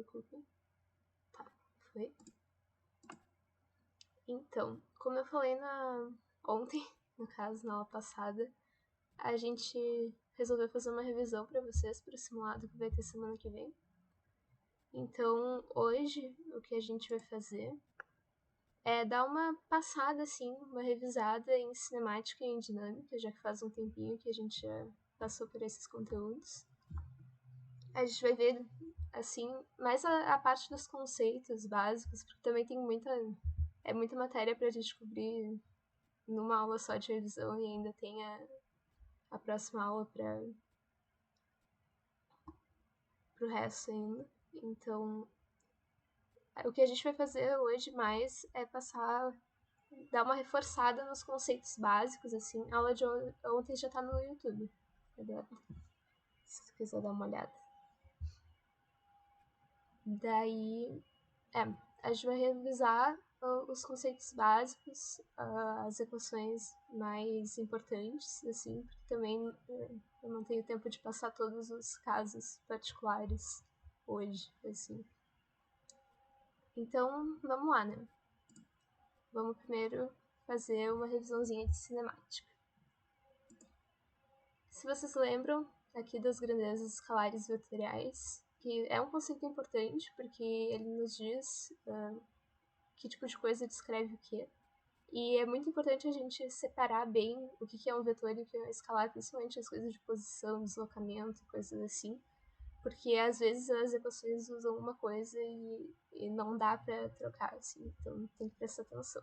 preocupem. Tá, foi. Então, como eu falei ontem, no caso, na aula passada, a gente resolveu fazer uma revisão para vocês para o simulado que vai ter semana que vem. Então, hoje, o que a gente vai fazer é dar uma passada, assim, uma revisada em cinemática e em dinâmica, já que faz um tempinho que a gente já passou por esses conteúdos. A gente vai ver, assim, mais a parte dos conceitos básicos, porque também tem muita matéria pra gente cobrir numa aula só de revisão e ainda tem a próxima aula pro resto ainda. Então, o que a gente vai fazer hoje mais é dar uma reforçada nos conceitos básicos, assim. A aula de ontem já tá no YouTube, se tu quiser dar uma olhada. Daí, a gente vai revisar os conceitos básicos, as equações mais importantes, assim, porque também eu não tenho tempo de passar todos os casos particulares hoje, assim. Então, vamos lá, né? Vamos primeiro fazer uma revisãozinha de cinemática. Se vocês lembram aqui das grandezas escalares vetoriais, que é um conceito importante porque ele nos diz que tipo de coisa descreve o quê. E é muito importante a gente separar bem o que é um vetor e o que é um escalar, principalmente as coisas de posição, deslocamento, coisas assim. Porque às vezes as equações usam uma coisa e não dá pra trocar, assim. Então tem que prestar atenção.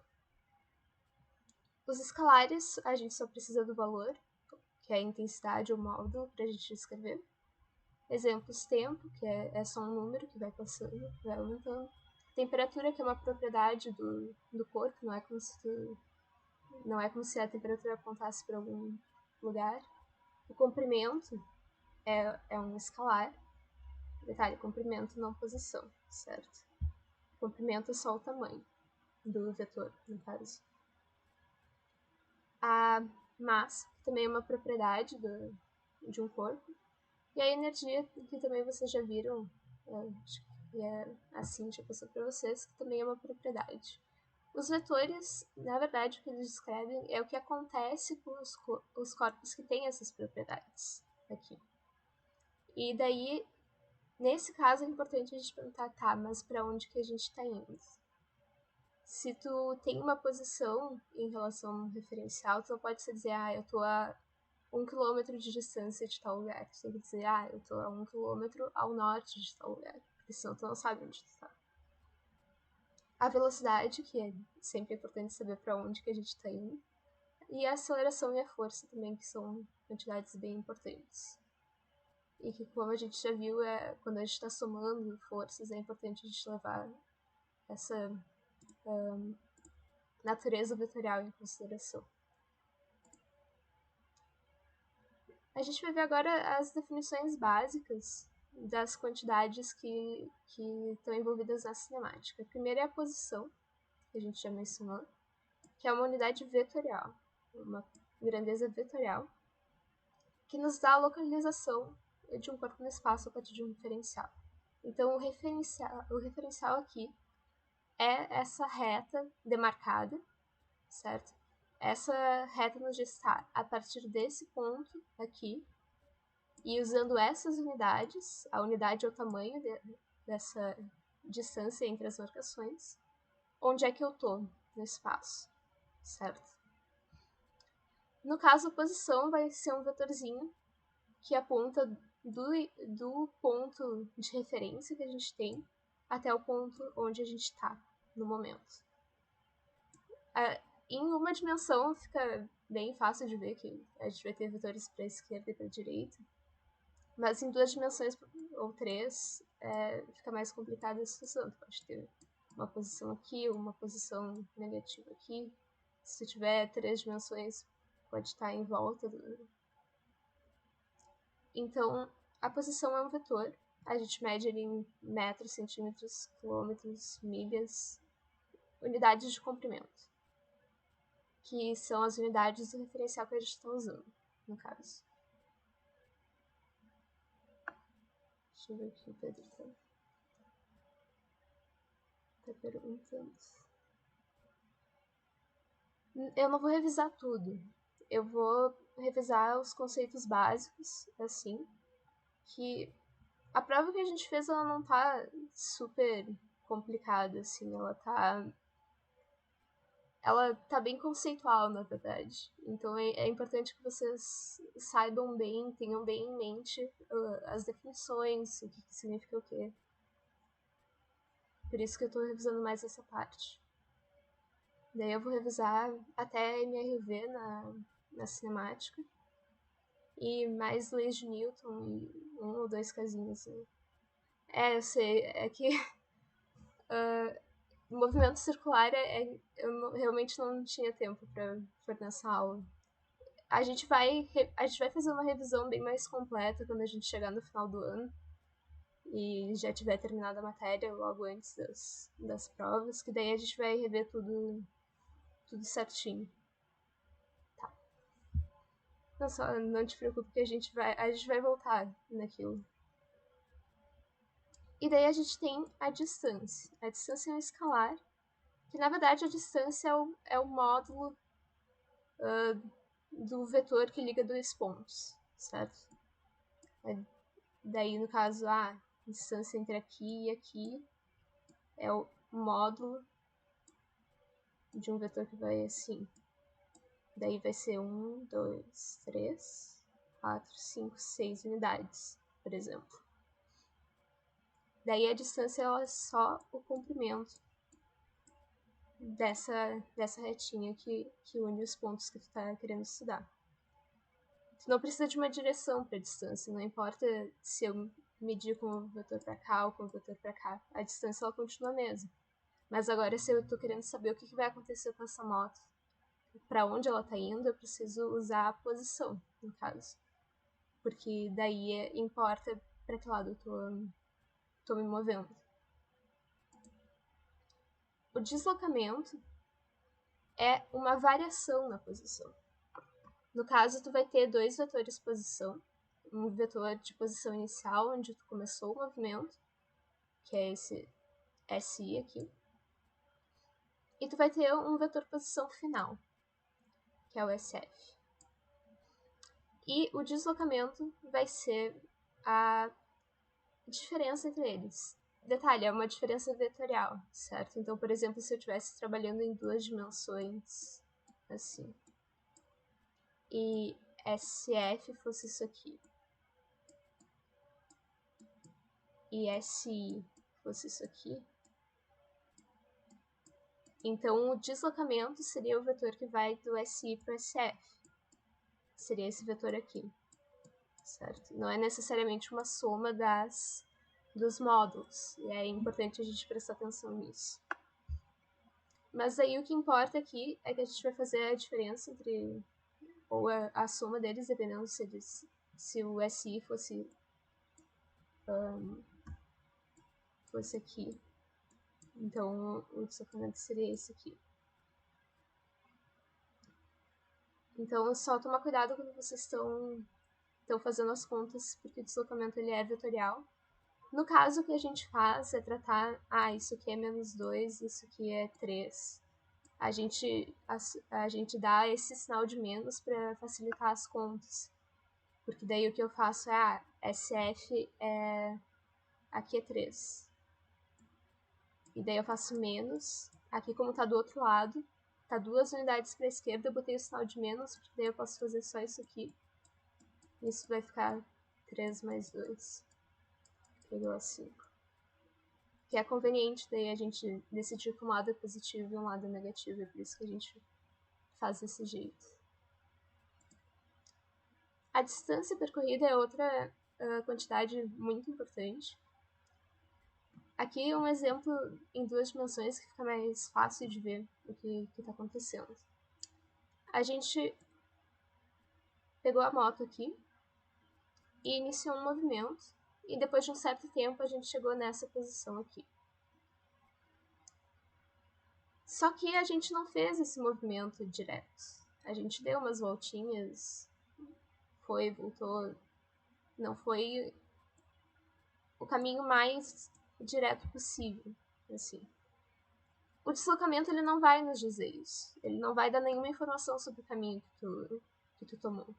Os escalares, a gente só precisa do valor, que é a intensidade ou módulo, pra gente descrever. Exemplos, tempo, que é só um número que vai passando, vai aumentando. Temperatura, que é uma propriedade do corpo, não é como se a temperatura apontasse para algum lugar. O comprimento é um escalar. Detalhe, comprimento não posição, certo? O comprimento é só o tamanho do vetor, no caso. A massa, que também é uma propriedade de um corpo. E a energia, que também vocês já viram, a Cíntia passou para vocês, que também é uma propriedade. Os vetores, na verdade, o que eles descrevem é o que acontece com os corpos que têm essas propriedades aqui. E daí, nesse caso, é importante a gente perguntar, tá, mas para onde que a gente está indo? Se tu tem uma posição em relação a um referencial, tu não pode dizer, eu tô a 1 quilômetro de distância de tal lugar. Tu tem que dizer, eu tô a 1 quilômetro ao norte de tal lugar, porque senão tu não sabe onde tu tá. A velocidade, que é sempre importante saber para onde que a gente está indo, e a aceleração e a força também, que são quantidades bem importantes. E que, como a gente já viu, quando a gente está somando forças, é importante a gente levar essa natureza vetorial em consideração. A gente vai ver agora as definições básicas das quantidades que estão envolvidas na cinemática. A primeira é a posição, que a gente já mencionou, que é uma unidade vetorial, uma grandeza vetorial, que nos dá a localização de um corpo no espaço a partir de um referencial. Então, o referencial aqui é essa reta demarcada, certo? Essa reta nos está a partir desse ponto aqui, e usando essas unidades, a unidade é o tamanho dessa distância entre as marcações, onde é que eu estou no espaço, certo? No caso, a posição vai ser um vetorzinho que aponta do ponto de referência que a gente tem até o ponto onde a gente está no momento. Em uma dimensão fica bem fácil de ver que a gente vai ter vetores para a esquerda e para a direita, mas em 2 dimensões ou 3 fica mais complicada a situação. Tu pode ter uma posição aqui, uma posição negativa aqui. Se tu tiver 3 dimensões, pode estar em volta Então, a posição é um vetor. A gente mede ele em metros, centímetros, quilômetros, milhas, unidades de comprimento, que são as unidades do referencial que a gente está usando, no caso. Deixa eu ver aqui, Pedro. tá perguntando. Eu não vou revisar tudo. Eu vou revisar os conceitos básicos, assim, que a prova que a gente fez, ela não tá super complicada, assim, ela tá bem conceitual, na verdade. Então é importante que vocês saibam bem, tenham bem em mente as definições, o que significa o quê. Por isso que eu tô revisando mais essa parte. Daí eu vou revisar até MRV na cinemática. E mais leis de Newton e 1 ou 2 casinhos. Né? Eu sei. É que movimento circular realmente não tinha tempo pra nessa aula. A gente vai fazer uma revisão bem mais completa quando a gente chegar no final do ano e já tiver terminado a matéria logo antes das provas, que daí a gente vai rever tudo certinho. Tá. Não te preocupe que a gente vai voltar naquilo. E daí a gente tem a distância. A distância é um escalar, que na verdade a distância é o módulo do vetor que liga dois pontos, certo? Daí, no caso, a distância entre aqui e aqui é o módulo de um vetor que vai assim. Daí vai ser 1, 2, 3, 4, 5, 6 unidades, por exemplo. Daí a distância é só o comprimento dessa retinha que une os pontos que tu tá querendo estudar. Tu não precisa de uma direção para a distância, não importa se eu medir com o vetor para cá ou com o vetor para cá, a distância ela continua a mesma. Mas agora, se eu estou querendo saber o que vai acontecer com essa moto, para onde ela está indo, eu preciso usar a posição, no caso. Porque daí importa para que lado eu tô me movendo. O deslocamento é uma variação na posição. No caso, tu vai ter 2 vetores de posição. Um vetor de posição inicial, onde tu começou o movimento, que é esse SI aqui. E tu vai ter um vetor de posição final, que é o SF. E o deslocamento vai ser a diferença entre eles. Detalhe, é uma diferença vetorial, certo? Então, por exemplo, se eu estivesse trabalhando em 2 dimensões, assim, e SF fosse isso aqui, e SI fosse isso aqui, então o deslocamento seria o vetor que vai do SI para o SF. Seria esse vetor aqui, certo? Não é necessariamente uma soma dos módulos, e é importante a gente prestar atenção nisso. Mas aí o que importa aqui é que a gente vai fazer a diferença entre, ou a soma deles, dependendo se o SI fosse aqui. Então o deslocamento seria esse aqui. Então só tomar cuidado quando vocês estão fazendo as contas, porque o deslocamento ele é vetorial. No caso, o que a gente faz é tratar, isso aqui é -2, isso aqui é 3. A gente dá esse sinal de menos para facilitar as contas. Porque daí o que eu faço é, SF aqui é 3. E daí eu faço menos. Aqui, como tá do outro lado, tá 2 unidades para a esquerda, eu botei o sinal de menos, porque daí eu posso fazer só isso aqui. Isso vai ficar 3 mais 2, igual a 5. Que é conveniente daí a gente decidir que um lado é positivo e um lado é negativo, é por isso que a gente faz desse jeito. A distância percorrida é outra quantidade muito importante. Aqui um exemplo em 2 dimensões que fica mais fácil de ver o que está acontecendo. A gente pegou a moto aqui e iniciou um movimento, e depois de um certo tempo a gente chegou nessa posição aqui. Só que a gente não fez esse movimento direto. A gente deu umas voltinhas, foi, voltou. Não foi o caminho mais direto possível, assim. o deslocamento ele não vai nos dizer isso. Ele não vai dar nenhuma informação sobre o caminho que tu tomou.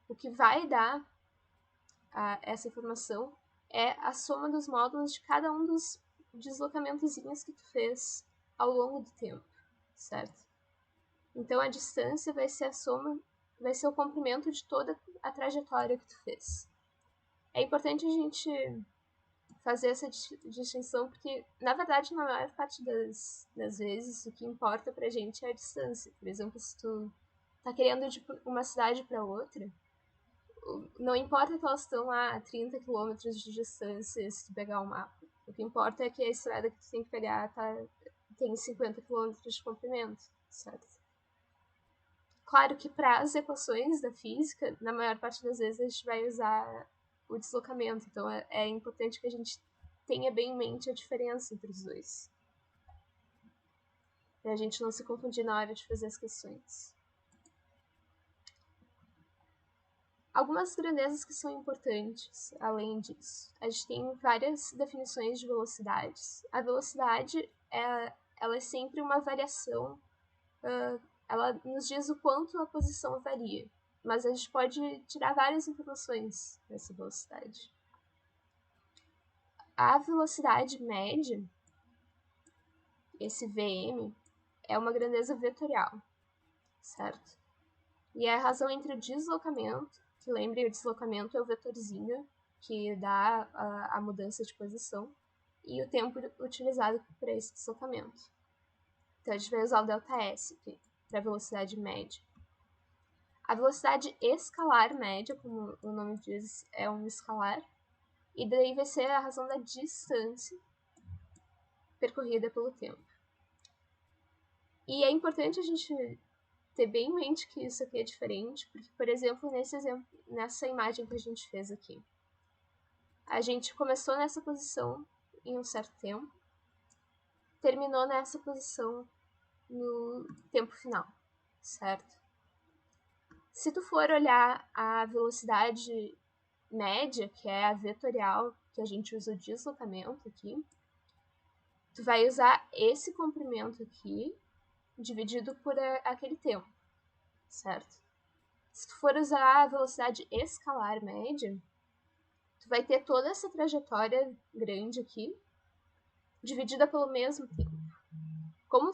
O que vai dar essa informação é a soma dos módulos de cada um dos deslocamentozinhos que tu fez ao longo do tempo, certo? Então a distância vai ser a soma, vai ser o comprimento de toda a trajetória que tu fez. É importante a gente fazer essa distinção, porque, na verdade, na maior parte das vezes, o que importa pra gente é a distância. Por exemplo, se tu tá querendo ir de uma cidade para outra, não importa que elas estão a 30 km de distância se tu pegar o mapa. O que importa é que a estrada que tu tem que pegar tem 50 km de comprimento, certo? Claro que para as equações da física, na maior parte das vezes a gente vai usar o deslocamento. Então é importante que a gente tenha bem em mente a diferença entre os dois, para a gente não se confundir na hora de fazer as questões. Algumas grandezas que são importantes, além disso. A gente tem várias definições de velocidades. A velocidade, ela é sempre uma variação, ela nos diz o quanto a posição varia, mas a gente pode tirar várias informações dessa velocidade. A velocidade média, esse Vm, é uma grandeza vetorial, certo? E é a razão entre o deslocamento, que lembrem, o deslocamento é o vetorzinho que dá a mudança de posição, e o tempo utilizado para esse deslocamento. Então a gente vai usar o ΔS aqui, para a velocidade média. A velocidade escalar média, como o nome diz, é um escalar, e daí vai ser a razão da distância percorrida pelo tempo. E é importante a gente ter bem em mente que isso aqui é diferente, porque, por exemplo, nessa imagem que a gente fez aqui, a gente começou nessa posição em um certo tempo, terminou nessa posição no tempo final, certo? Se tu for olhar a velocidade média, que é a vetorial, que a gente usa o deslocamento aqui, tu vai usar esse comprimento aqui dividido por aquele tempo, certo? Se tu for usar a velocidade escalar média, tu vai ter toda essa trajetória grande aqui, dividida pelo mesmo tempo. Como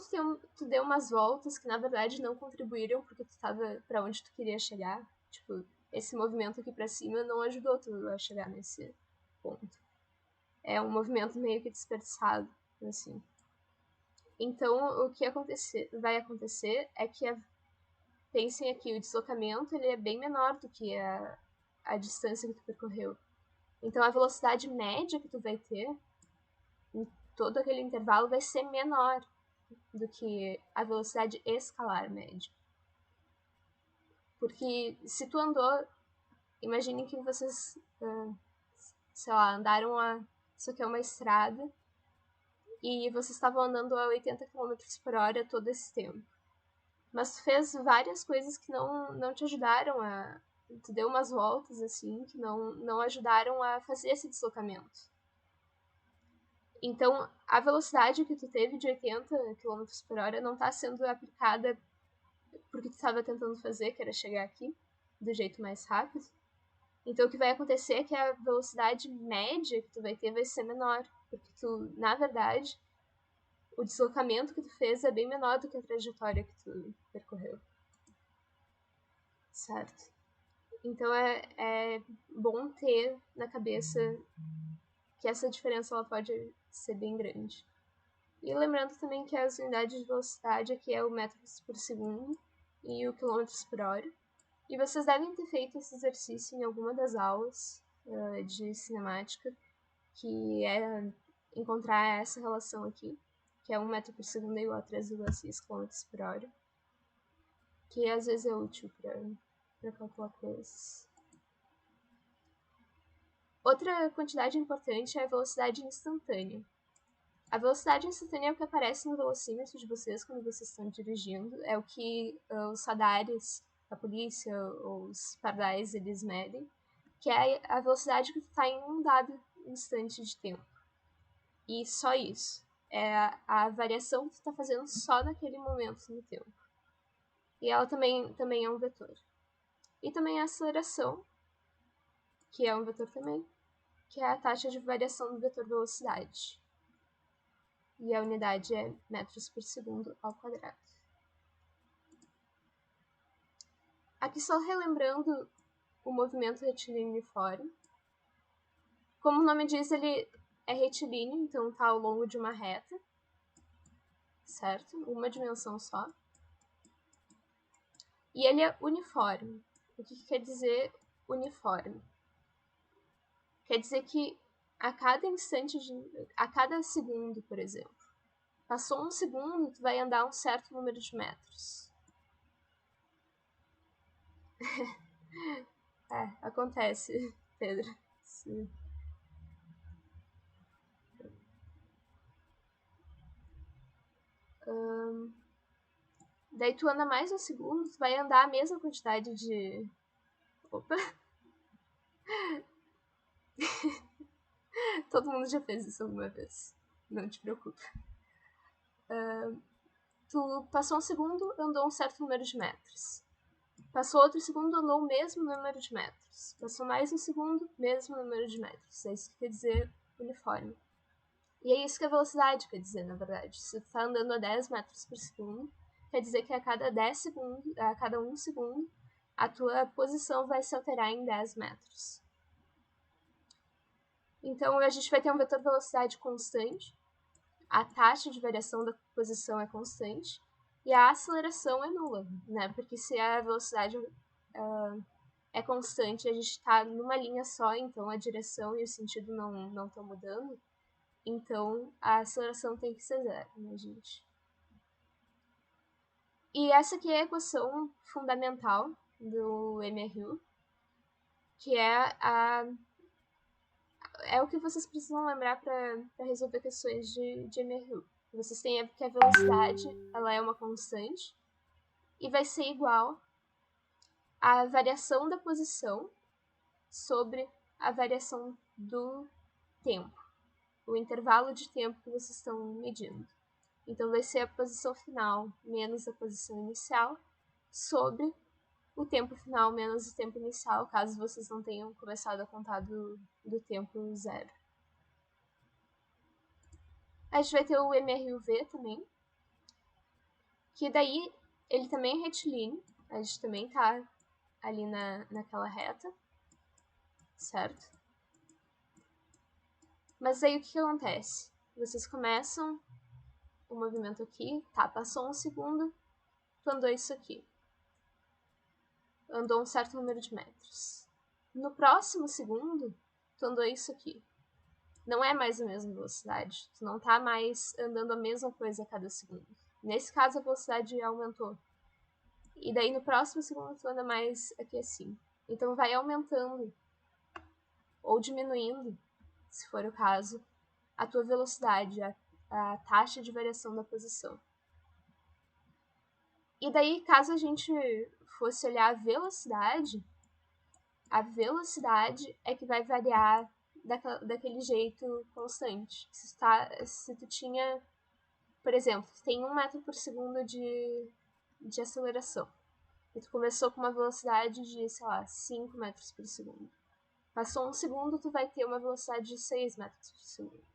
tu deu umas voltas que na verdade não contribuíram porque tu estava para onde tu queria chegar, tipo, esse movimento aqui para cima não ajudou tu a chegar nesse ponto. É um movimento meio que desperdiçado, assim. Então, o que vai acontecer é que pensem aqui, o deslocamento ele é bem menor do que a distância que tu percorreu. Então, a velocidade média que tu vai ter em todo aquele intervalo vai ser menor do que a velocidade escalar média. Porque se tu andou, imagine que vocês, sei lá, isso aqui é uma estrada, e vocês estavam andando a 80 km por hora todo esse tempo. Mas tu fez várias coisas que não te ajudaram tu deu umas voltas, assim, que não ajudaram a fazer esse deslocamento. Então, a velocidade que tu teve de 80 km por hora não está sendo aplicada porque tu estava tentando fazer, que era chegar aqui, do jeito mais rápido. Então, o que vai acontecer é que a velocidade média que tu vai ter vai ser menor, porque tu, na verdade, o deslocamento que tu fez é bem menor do que a trajetória que tu percorreu. Certo? Então, é bom ter na cabeça que essa diferença ela pode ser bem grande. E lembrando também que as unidades de velocidade aqui é o metros por segundo e o quilômetros por hora. E vocês devem ter feito esse exercício em alguma das aulas de cinemática, que é encontrar essa relação aqui, que é 1 metro por segundo igual a 3,6 km por hora, que às vezes é útil para calcular coisas. Outra quantidade importante é a velocidade instantânea. A velocidade instantânea é o que aparece no velocímetro de vocês quando vocês estão dirigindo, é o que os radares, a polícia, os pardais, eles medem, que é a velocidade que tu está em um dado instante de tempo. E só isso. é a variação que tu está fazendo só naquele momento no tempo. E ela também é um vetor. E também a aceleração, que é um vetor também, que é a taxa de variação do vetor velocidade. E a unidade é metros por segundo ao quadrado. Aqui só relembrando o movimento retilíneo uniforme. Como o nome diz, ele é retilíneo, então está ao longo de uma reta, certo? Uma dimensão só. E ele é uniforme. O que quer dizer uniforme? Quer dizer que a cada instante, a cada segundo, por exemplo, passou um segundo, tu vai andar um certo número de metros. Acontece, Pedro. Sim. Daí tu anda mais um segundo, tu vai andar a mesma quantidade de... Opa! Todo mundo já fez isso alguma vez. Não te preocupa. Tu passou um segundo, andou um certo número de metros. Passou outro segundo, andou o mesmo número de metros. Passou mais um segundo, mesmo número de metros. É isso que quer dizer uniforme. E é isso que a velocidade quer dizer, na verdade. Se tu tá andando a 10 metros por segundo, quer dizer que a cada 10 segundos, a cada 1 segundo, a tua posição vai se alterar em 10 metros. Então, a gente vai ter um vetor velocidade constante, a taxa de variação da posição é constante, e a aceleração é nula, né? Porque se a velocidade é constante, a gente está numa linha só, então a direção e o sentido não estão mudando, então a aceleração tem que ser zero, né, gente? E essa aqui é a equação fundamental do MRU, que é o que vocês precisam lembrar para resolver questões de MRU. Vocês têm que a velocidade ela é uma constante e vai ser igual à variação da posição sobre a variação do tempo, o intervalo de tempo que vocês estão medindo. Então, vai ser a posição final menos a posição inicial sobre o tempo final menos o tempo inicial, caso vocês não tenham começado a contar do tempo zero. A gente vai ter o MRUV também, que daí ele também é retilíneo, a gente também tá ali naquela reta, certo? Mas aí o que acontece? Vocês começam o movimento aqui, tá, passou um segundo, tu andou isso aqui. Andou um certo número de metros. No próximo segundo, tu andou isso aqui. Não é mais a mesma velocidade. Tu não tá mais andando a mesma coisa a cada segundo. Nesse caso, a velocidade aumentou. E daí, no próximo segundo, tu anda mais aqui assim. Então, vai aumentando ou diminuindo, se for o caso, a tua velocidade, a taxa de variação da posição. E daí, caso a gente fosse olhar a velocidade é que vai variar daquele jeito constante. Se tu tinha, por exemplo, tem 1 metro por segundo de aceleração, e tu começou com uma velocidade de, sei lá, 5 metros por segundo. Passou um segundo, tu vai ter uma velocidade de 6 metros por segundo.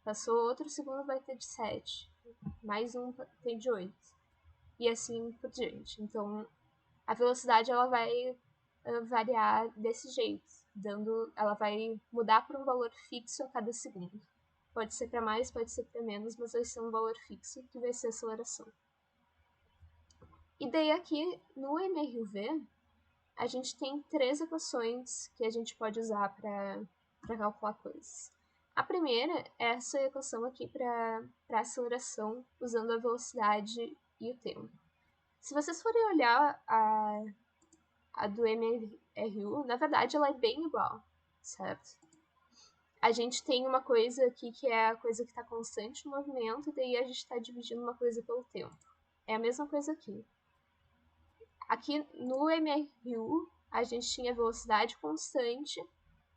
Passou outro segundo, vai ter de 7. Mais um tem de 8. E assim por diante. Então, a velocidade ela vai variar desse jeito, ela vai mudar para um valor fixo a cada segundo. Pode ser para mais, pode ser para menos, mas vai ser um valor fixo que vai ser a aceleração. E daí aqui no MRUV, a gente tem 3 equações que a gente pode usar para calcular coisas. A primeira é essa equação aqui para aceleração, usando a velocidade e o tempo. Se vocês forem olhar a do MRU, na verdade, ela é bem igual, certo? A gente tem uma coisa aqui que é a coisa que está constante no movimento, e daí a gente está dividindo uma coisa pelo tempo. É a mesma coisa aqui. Aqui no MRU, a gente tinha velocidade constante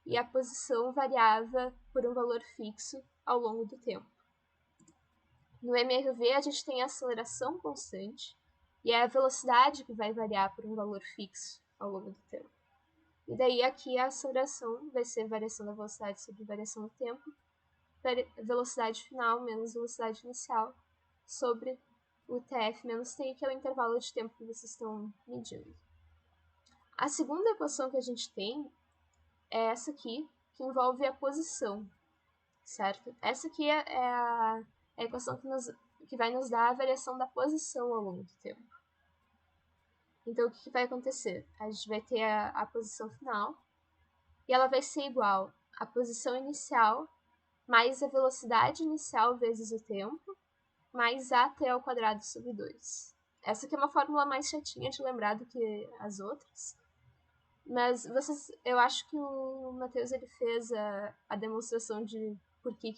e a posição variava por um valor fixo ao longo do tempo. No MRV, a gente tem a aceleração constante e é a velocidade que vai variar por um valor fixo ao longo do tempo. E daí aqui a aceleração vai ser variação da velocidade sobre variação do tempo, velocidade final menos velocidade inicial, sobre o TF menos T, que é o intervalo de tempo que vocês estão medindo. A segunda equação que a gente tem é essa aqui, que envolve a posição, certo? Essa aqui é a equação que vai nos dar a variação da posição ao longo do tempo. Então, o que vai acontecer? A gente vai ter a posição final, e ela vai ser igual à posição inicial mais a velocidade inicial vezes o tempo, mais AT ao quadrado sobre 2. Essa aqui é uma fórmula mais chatinha de lembrar do que as outras. Mas eu acho que o Matheus ele fez a demonstração de por que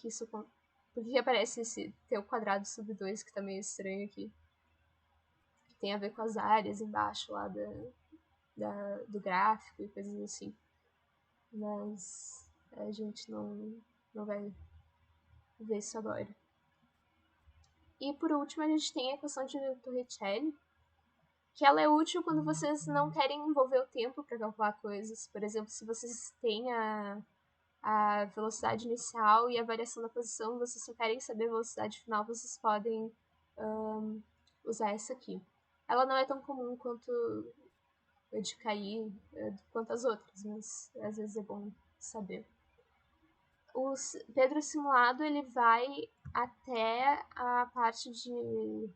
aparece esse T ao quadrado sobre 2, que tá meio estranho aqui. Que tem a ver com as áreas embaixo lá do gráfico e coisas assim. Mas a gente não vai ver isso agora. E por último, a gente tem a equação de Torricelli, que ela é útil quando vocês não querem envolver o tempo para calcular coisas. Por exemplo, se vocês têm a velocidade inicial e a variação da posição, vocês só querem saber a velocidade final, vocês podem usar essa aqui. Ela não é tão comum quanto a de cair, quanto as outras, mas às vezes é bom saber. O Pedro Simulado ele vai até a parte de...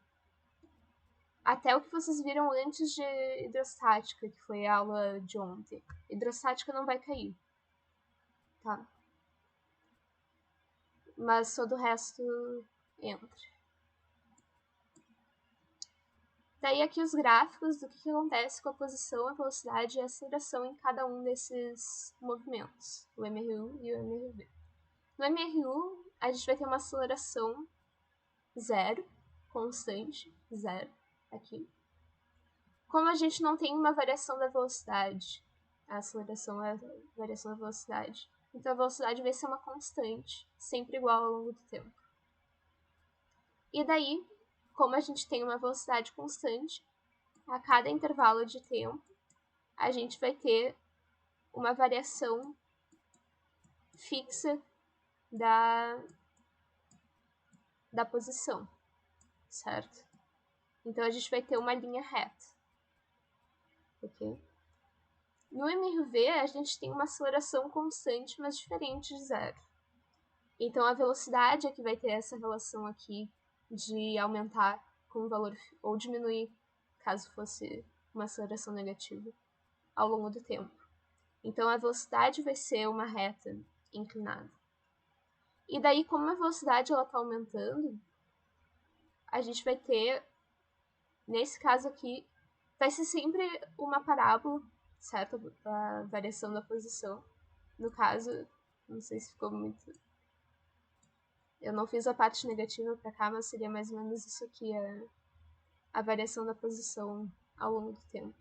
até o que vocês viram antes de hidrostática, que foi a aula de ontem. Hidrostática não vai cair, tá? Mas todo o resto entra. Daí aqui os gráficos do que acontece com a posição, a velocidade e a aceleração em cada um desses movimentos, o MRU e o MRV. No MRU, a gente vai ter uma aceleração 0, constante, 0, aqui. Como a gente não tem uma variação da velocidade, a aceleração é a variação da velocidade, então a velocidade vai ser uma constante, sempre igual ao longo do tempo. E daí, como a gente tem uma velocidade constante, a cada intervalo de tempo, a gente vai ter uma variação fixa da posição, certo? Então a gente vai ter uma linha reta, ok? No MRV, a gente tem uma aceleração constante, mas diferente de 0. Então a velocidade é que vai ter essa relação aqui de aumentar com o valor, ou diminuir, caso fosse uma aceleração negativa, ao longo do tempo. Então a velocidade vai ser uma reta inclinada. E daí, como a velocidade está aumentando, a gente vai ter, nesse caso aqui, vai ser sempre uma parábola, certo? A variação da posição. No caso, não sei se ficou muito... Eu não fiz a parte negativa para cá, mas seria mais ou menos isso aqui, a variação da posição ao longo do tempo.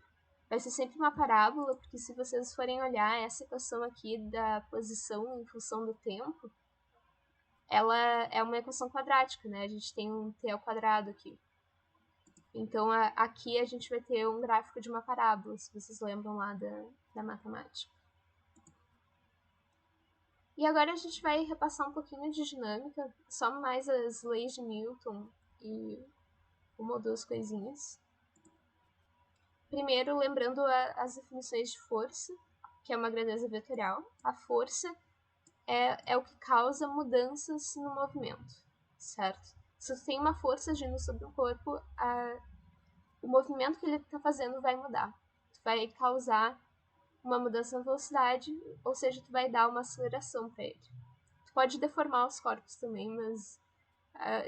Vai ser sempre uma parábola, porque se vocês forem olhar essa equação aqui da posição em função do tempo, ela é uma equação quadrática, né? A gente tem um t ao quadrado aqui. Então, aqui a gente vai ter um gráfico de uma parábola, se vocês lembram lá da matemática. E agora a gente vai repassar um pouquinho de dinâmica, só mais as leis de Newton e uma ou duas coisinhas. Primeiro, lembrando as definições de força, que é uma grandeza vetorial. A força é o que causa mudanças no movimento, certo? Se você tem uma força agindo sobre o corpo, o movimento que ele está fazendo vai mudar. Vai causar uma mudança na velocidade, ou seja, tu vai dar uma aceleração para ele. Tu pode deformar os corpos também, mas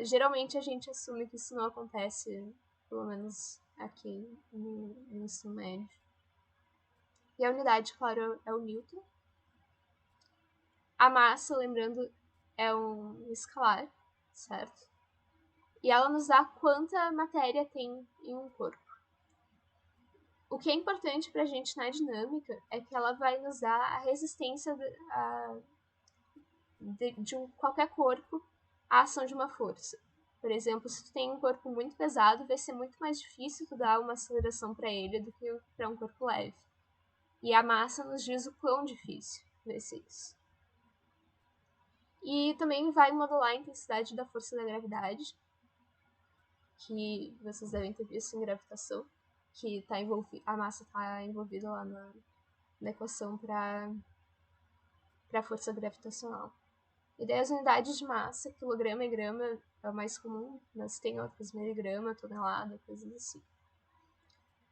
geralmente a gente assume que isso não acontece, pelo menos aqui no ensino médio. E a unidade, claro, é o Newton. A massa, lembrando, é um escalar, certo? E ela nos dá quanta matéria tem em um corpo. O que é importante para a gente na dinâmica é que ela vai nos dar a resistência de qualquer corpo à ação de uma força. Por exemplo, se tu tem um corpo muito pesado, vai ser muito mais difícil tu dar uma aceleração para ele do que para um corpo leve. E a massa nos diz o quão difícil vai ser isso. E também vai modular a intensidade da força da gravidade, que vocês devem ter visto em gravitação, que tá a massa está envolvida lá na equação para a força gravitacional. E daí as unidades de massa, quilograma e grama é o mais comum, mas tem outras, miligrama, tonelada, coisas assim.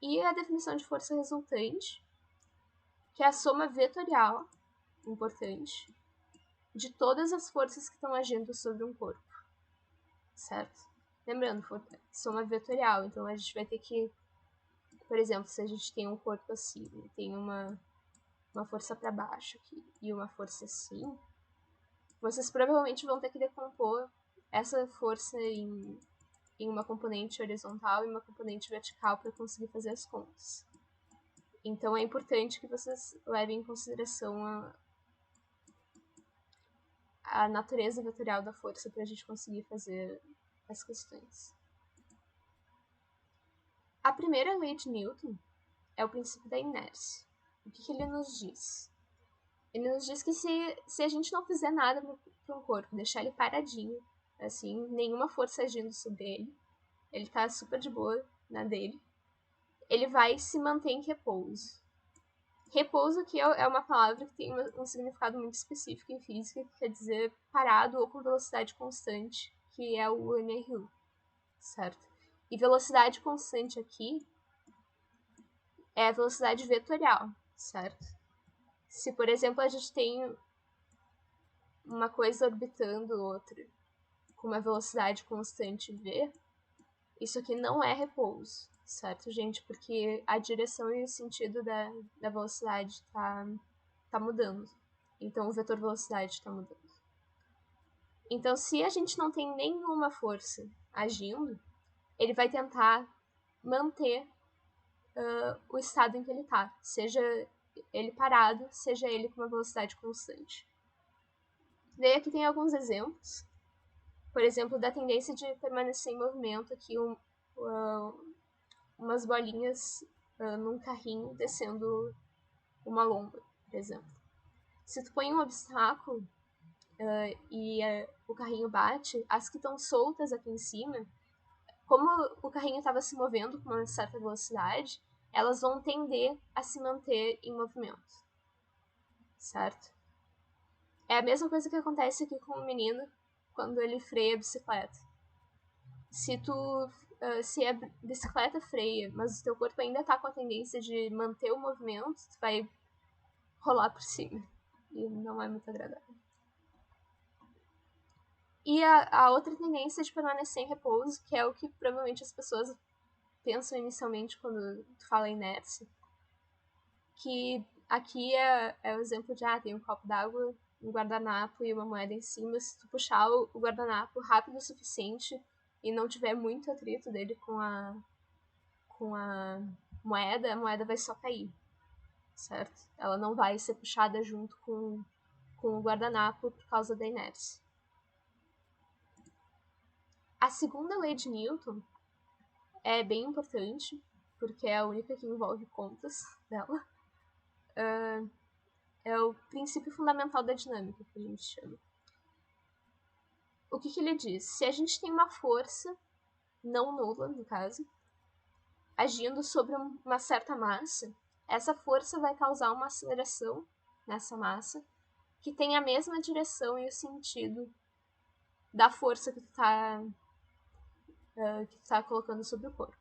E a definição de força resultante, que é a soma vetorial, importante, de todas as forças que estão agindo sobre um corpo, certo? Lembrando, soma vetorial, então a gente vai ter que, por exemplo, se a gente tem um corpo assim, tem uma força para baixo aqui e uma força assim, vocês provavelmente vão ter que decompor essa força em uma componente horizontal e uma componente vertical para conseguir fazer as contas. Então é importante que vocês levem em consideração a natureza vetorial da força para a gente conseguir fazer as questões. A primeira lei de Newton é o princípio da inércia. O que ele nos diz? Ele nos diz que se a gente não fizer nada para um corpo, deixar ele paradinho, assim, nenhuma força agindo sobre ele tá super de boa na dele, ele vai se manter em repouso. Repouso aqui é uma palavra que tem um significado muito específico em física, que quer dizer parado ou com velocidade constante, que é o NRU, certo? E velocidade constante aqui é a velocidade vetorial, certo? Se, por exemplo, a gente tem uma coisa orbitando outra com uma velocidade constante v, isso aqui não é repouso, certo, gente? Porque a direção e o sentido da velocidade tá mudando. Então, o vetor velocidade está mudando. Então, se a gente não tem nenhuma força agindo, ele vai tentar manter o estado em que ele está, seja ele parado, seja ele com uma velocidade constante. Daí aqui tem alguns exemplos. Por exemplo, da tendência de permanecer em movimento, aqui umas bolinhas num carrinho descendo uma lomba, por exemplo. Se tu põe um obstáculo e o carrinho bate, as que estão soltas aqui em cima, como o carrinho estava se movendo com uma certa velocidade, elas vão tender a se manter em movimento, certo? É a mesma coisa que acontece aqui com o menino quando ele freia a bicicleta. Se a bicicleta freia, mas o teu corpo ainda está com a tendência de manter o movimento, tu vai rolar por cima. E não é muito agradável. E a outra tendência de permanecer em repouso, que é o que provavelmente as pessoas pensam inicialmente quando tu fala inércia, que aqui é o exemplo de, tem um copo d'água, um guardanapo e uma moeda em cima. Se tu puxar o guardanapo rápido o suficiente e não tiver muito atrito dele com a moeda, a moeda vai só cair, certo? Ela não vai ser puxada junto com o guardanapo por causa da inércia. A segunda lei de Newton é bem importante, porque é a única que envolve contas dela. É o princípio fundamental da dinâmica, que a gente chama. O que ele diz? Se a gente tem uma força, não nula, no caso, agindo sobre uma certa massa, essa força vai causar uma aceleração nessa massa que tem a mesma direção e o sentido da força que tu tá colocando sobre o corpo.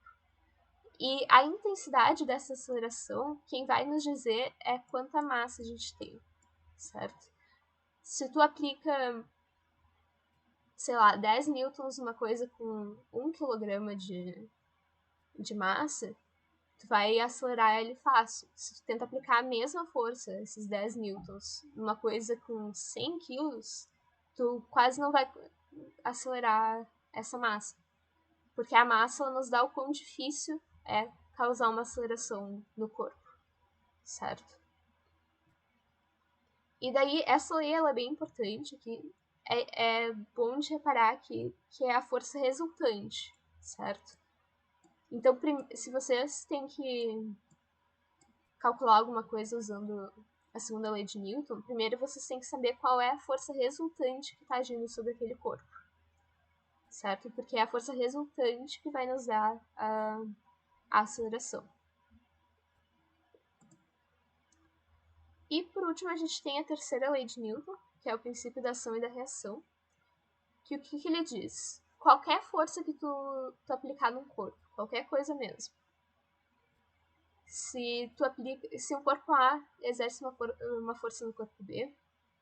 E a intensidade dessa aceleração, quem vai nos dizer é quanta massa a gente tem, certo? Se tu aplica, sei lá, 10 newtons uma coisa com 1 kg de massa, tu vai acelerar ele fácil. Se tu tenta aplicar a mesma força, esses 10 newtons, numa coisa com 100 quilos, tu quase não vai acelerar essa massa. Porque a massa ela nos dá o quão difícil é causar uma aceleração no corpo, certo? E daí, essa lei ela é bem importante aqui, é bom de reparar aqui que é a força resultante, certo? Então, se vocês têm que calcular alguma coisa usando a segunda lei de Newton, primeiro vocês têm que saber qual é a força resultante que está agindo sobre aquele corpo, certo? Porque é a força resultante que vai nos dar a aceleração. E por último, a gente tem a terceira lei de Newton, que é o princípio da ação e da reação, que o que ele diz? Qualquer força que tu aplicar num corpo, qualquer coisa mesmo, se um corpo A exerce uma força no corpo B,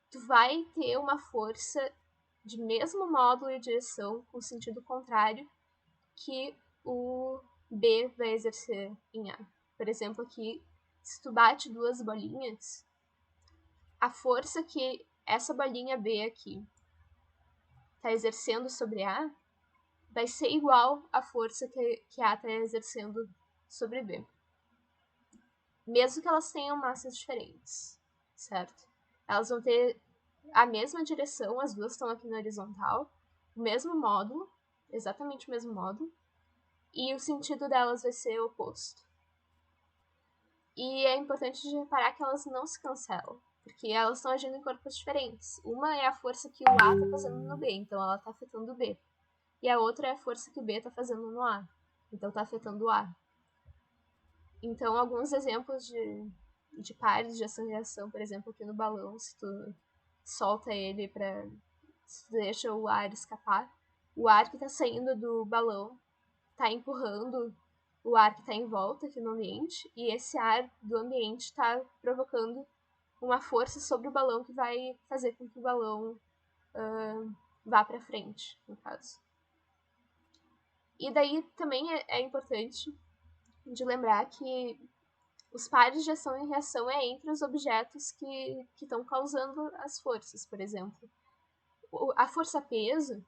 tu vai ter uma força de mesmo módulo e direção com sentido contrário que o B vai exercer em A. Por exemplo, aqui, se tu bate duas bolinhas, a força que essa bolinha B aqui está exercendo sobre A vai ser igual à força que A está exercendo sobre B. Mesmo que elas tenham massas diferentes, certo? Elas vão ter a mesma direção, as duas estão aqui na horizontal, o mesmo módulo, exatamente o mesmo módulo, e o sentido delas vai ser oposto. E é importante de reparar que elas não se cancelam, porque elas estão agindo em corpos diferentes. Uma é a força que o A está fazendo no B, então ela está afetando o B. E a outra é a força que o B está fazendo no A, então está afetando o A. Então, alguns exemplos de pares de ação e reação, por exemplo, aqui no balão, se tu solta ele se tu deixa o ar escapar, o ar que está saindo do balão está empurrando o ar que está em volta aqui no ambiente, e esse ar do ambiente está provocando uma força sobre o balão que vai fazer com que o balão vá para frente, no caso. E daí também é importante de lembrar que os pares de ação e reação é entre os objetos que estão causando as forças, por exemplo. A força-peso,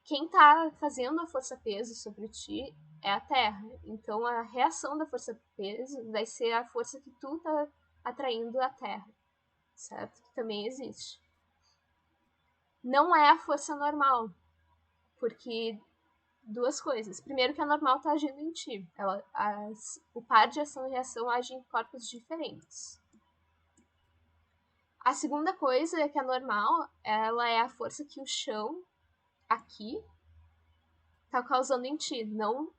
quem está fazendo a força-peso sobre ti é a Terra. Então, a reação da força-peso vai ser a força que tu está atraindo à Terra, certo? Que também existe. Não é a força normal, porque duas coisas. Primeiro que a normal está agindo em ti. O par de ação e reação age em corpos diferentes. A segunda coisa é que a normal, ela é a força que o chão aqui tá causando em ti, não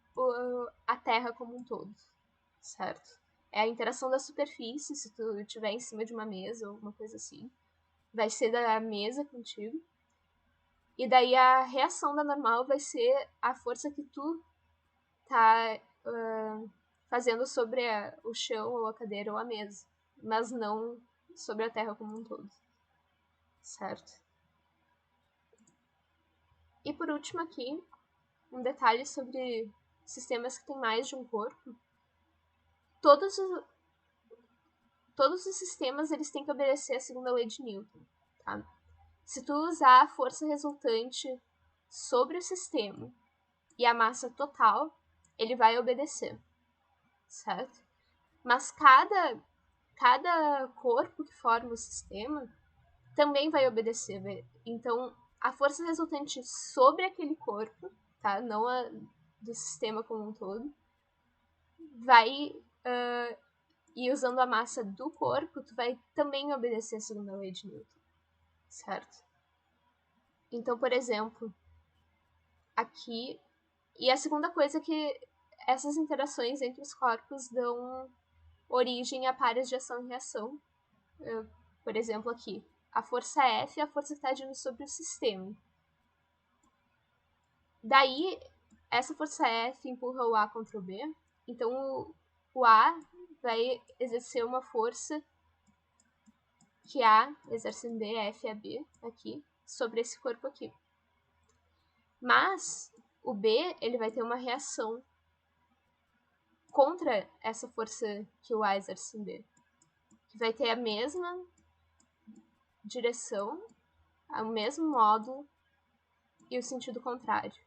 a terra como um todo, certo? É a interação da superfície, se tu estiver em cima de uma mesa ou alguma coisa assim, vai ser da mesa contigo. E daí a reação da normal vai ser a força que tu tá fazendo sobre o chão ou a cadeira ou a mesa, mas não sobre a terra como um todo, certo? E por último aqui, um detalhe sobre sistemas que têm mais de um corpo. Todos os sistemas eles têm que obedecer a segunda lei de Newton, tá? Se tu usar a força resultante sobre o sistema e a massa total, ele vai obedecer, certo? Mas cada corpo que forma o sistema também vai obedecer. Então, a força resultante sobre aquele corpo, tá? Não a do sistema como um todo, vai e usando a massa do corpo, tu vai também obedecer a segunda lei de Newton, certo? Então, por exemplo, aqui... E a segunda coisa é que essas interações entre os corpos dão origem a pares de ação e reação. Por exemplo, aqui, a força F é a força que está agindo sobre o sistema. Daí, essa força F empurra o A contra o B, então o A vai exercer uma força que A exerce em B, F é B, aqui, sobre esse corpo aqui. Mas o B ele vai ter uma reação contra essa força que o A exerce em B, que vai ter a mesma direção, o mesmo módulo e o sentido contrário.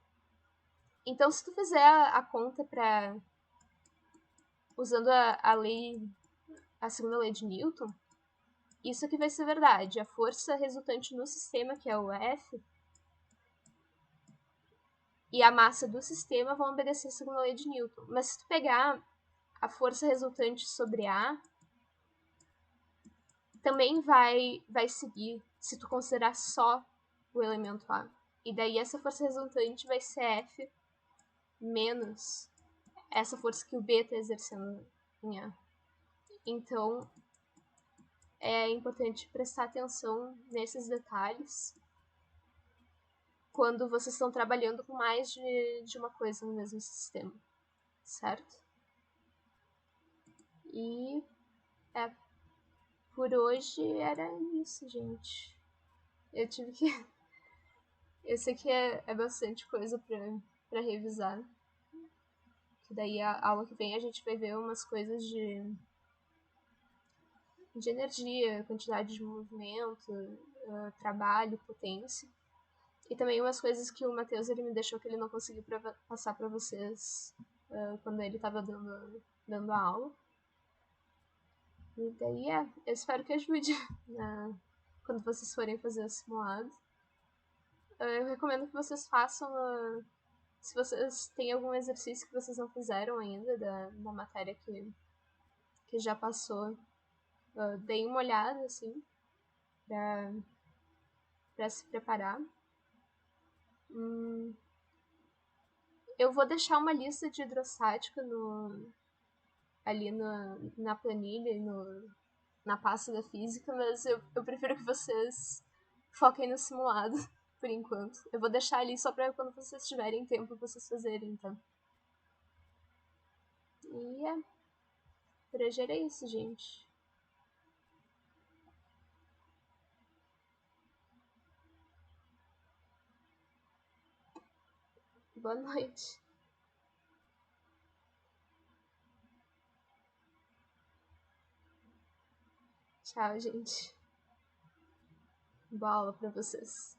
Então, se tu fizer a conta para usando a segunda lei de Newton, isso aqui vai ser verdade. A força resultante no sistema, que é o F, e a massa do sistema vão obedecer a segunda lei de Newton. Mas se tu pegar a força resultante sobre A, também vai seguir se tu considerar só o elemento A. E daí essa força resultante vai ser F menos essa força que o B está exercendo em A. Então, é importante prestar atenção nesses detalhes quando vocês estão trabalhando com mais de uma coisa no mesmo sistema, certo? E por hoje era isso, gente. Eu tive que. Eu sei que é bastante coisa pra revisar. Que daí a aula que vem a gente vai ver umas coisas de energia, quantidade de movimento, trabalho, potência. E também umas coisas que o Matheus ele me deixou que ele não conseguiu passar para vocês quando ele estava dando a aula. E daí eu espero que ajude quando vocês forem fazer o simulado. Eu recomendo que vocês façam, se vocês têm algum exercício que vocês não fizeram ainda da matéria que já passou, deem uma olhada, assim, para se preparar. Eu vou deixar uma lista de hidrostática ali na planilha e na pasta da física, mas eu prefiro que vocês foquem no simulado, por enquanto. Eu vou deixar ali só pra quando vocês tiverem tempo vocês fazerem, então. E por hoje era isso, gente. Boa noite. Tchau, gente. Boa aula pra vocês.